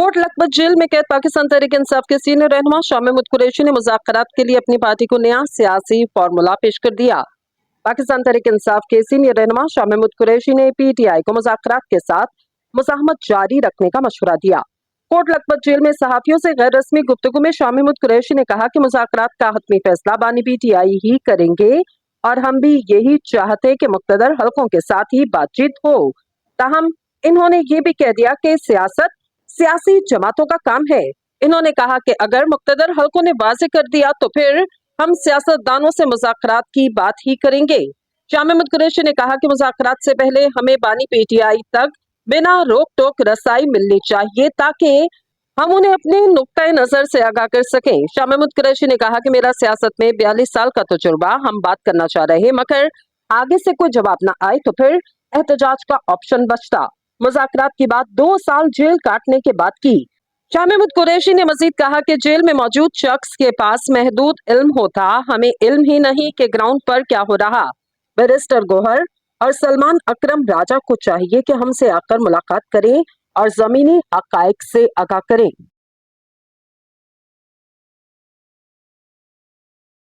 Coat Lakhpat jail में कैद पाकिस्तान तहरीक इंसाफ के सीनियर रहनुमा शाह महमूद कुरैशी ने मुज़ाकरात के लिए अपनी पार्टी को नया सियासी फॉर्मूला पेश कर दिया। पाकिस्तान तहरीक इंसाफ के सीनियर रहनुमा शाह महमूद कुरैशी ने पीटीआई को मुज़ाकरात के साथ मुज़ाहमत जारी रखने का मशवरा दिया। कोट लखपत जेल में सहाफियों से गैर रस्मी गुफ्तगू में शाह महमूद कुरैशी ने कहा कि मुज़ाकरात का हतमी फैसला बानी पीटीआई ही करेंगे और हम भी यही चाहते कि मुक़्तदर हलकों के साथ ही बातचीत हो। ताहम इन्होंने ये भी कह दिया कि सियासत सियासी जमातों का काम है। इन्होंने कहा कि अगर मुक़्तदर हलकों ने वाज़ेह कर दिया तो फिर हम सियासतदानों से मुज़ाकरात की बात ही करेंगे। शाह महमूद कुरैशी ने कहा कि मुज़ाकरात से पहले हमें बानी पीटीआई तक बिना रोक टोक रसाई मिलनी चाहिए ताकि हम उन्हें अपने नुक्ता नजर से आगाह कर सकें। शाह महमूद कुरैशी ने कहा कि मेरा सियासत में 42 साल का तजुर्बा, हम बात करना चाह रहे मगर आगे से कोई जवाब ना आए तो फिर एहतजाज का ऑप्शन बचता। मुज़ाकरात की बात 2 साल जेल काटने के बाद की। शाह महमूद कुरैशी ने मजीद कहा कि जेल में मौजूद शख्स के पास महदूद इल्म होता, हमें इल्म ही नहीं कि ग्राउंड पर क्या हो रहा। बैरिस्टर गौहर और सलमान अकरम राजा को चाहिए कि हमसे आकर मुलाकात करें और जमीनी हकायक से आगाह करें।